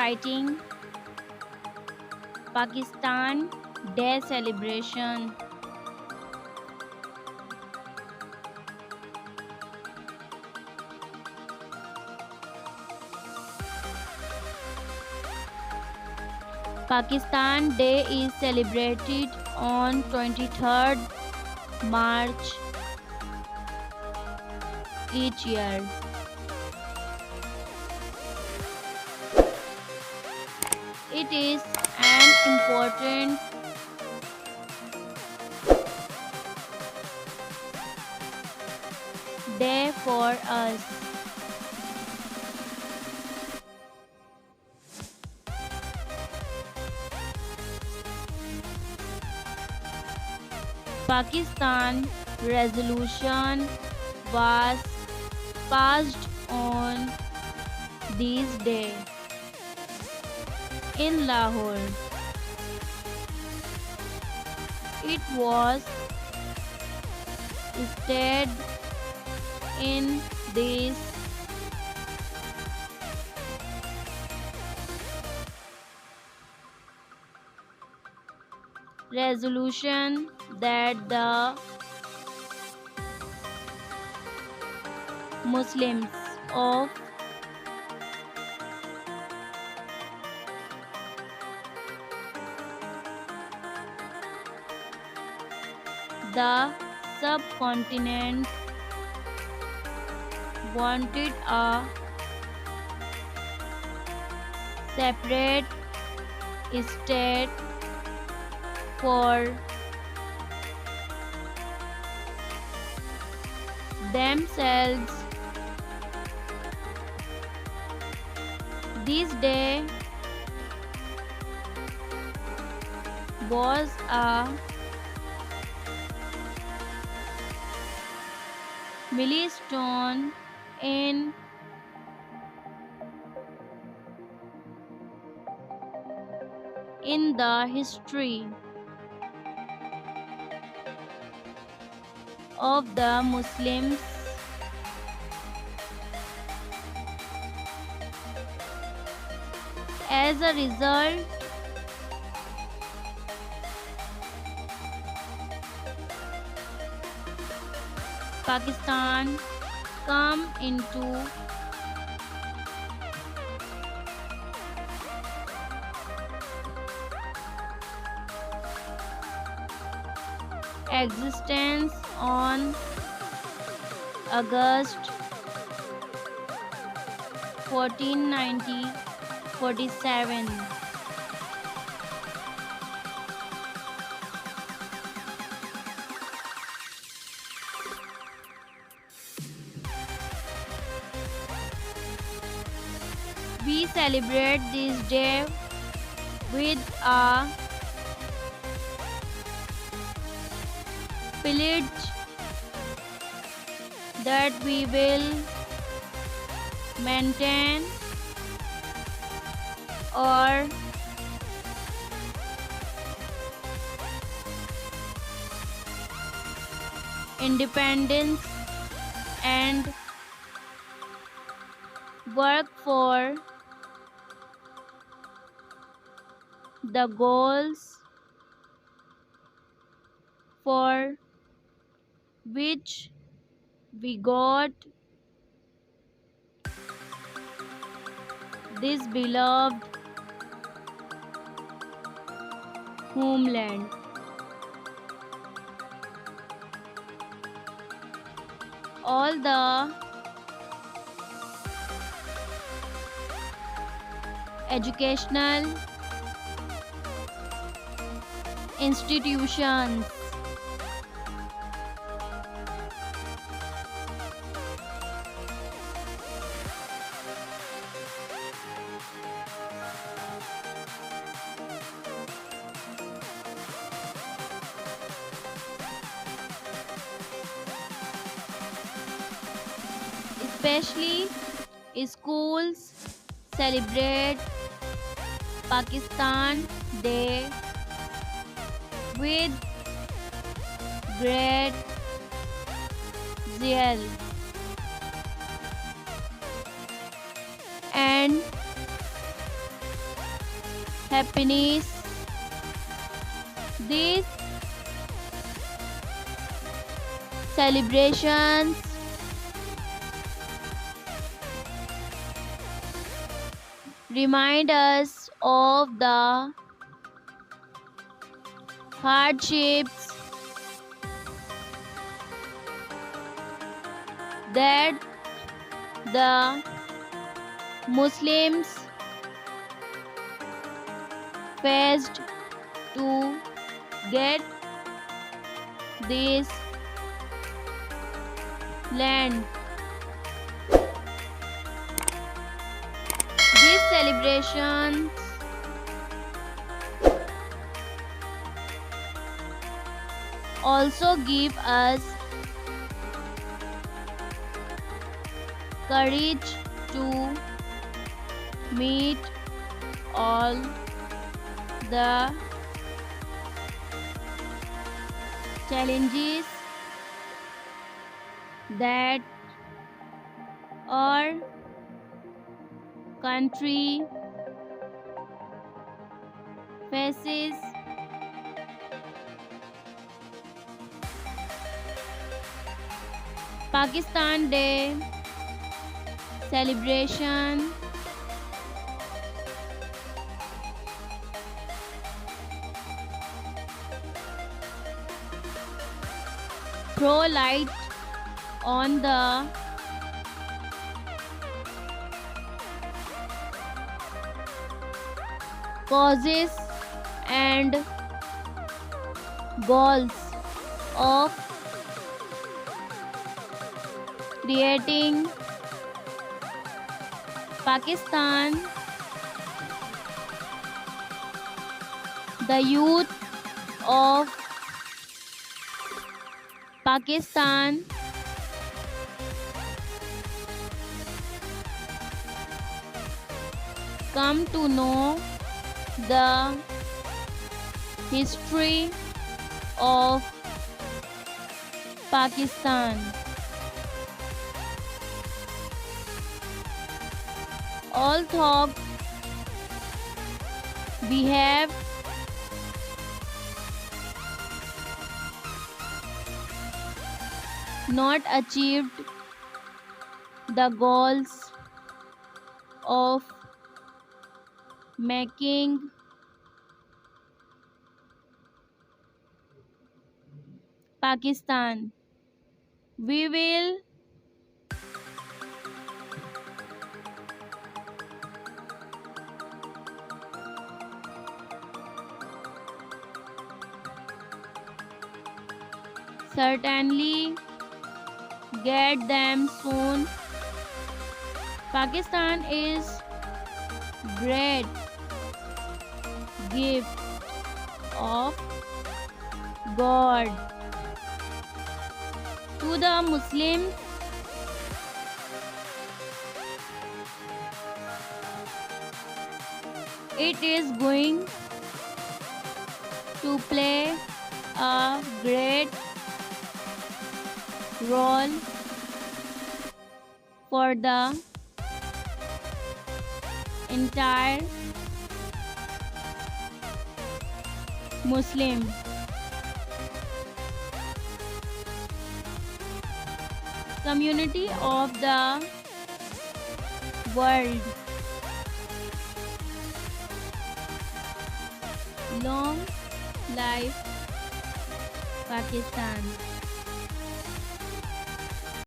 handwriting, Pakistan Day celebration. Pakistan Day is celebrated on 23rd March each year. It is an important day for us. Pakistan resolution was passed on this day in Lahore. It was stated in this resolution that the Muslims of the subcontinent wanted a separate state for themselves. This day was a milestone in the history of the Muslims. As a result, Pakistan come into existence on August 14, 1947. We celebrate this day with a pledge that we will maintain our independence and work for the goals for which we got this beloved homeland. All the educational institutions especially schools celebrate Pakistan Day with great zeal and happiness. These celebrations remind us of the hardships that the Muslims faced to get this land. These celebrations also give us courage to meet all the challenges that our country faces. Pakistan Day celebration throw light on the causes and goals of creating Pakistan. The youth of Pakistan come to know the history of Pakistan. Although we have not achieved the goals of making Pakistan, we will certainly get them soon. Pakistan is great gift of God to the Muslims. It is going to play a great role for the entire Muslim community of the world. Long life Pakistan.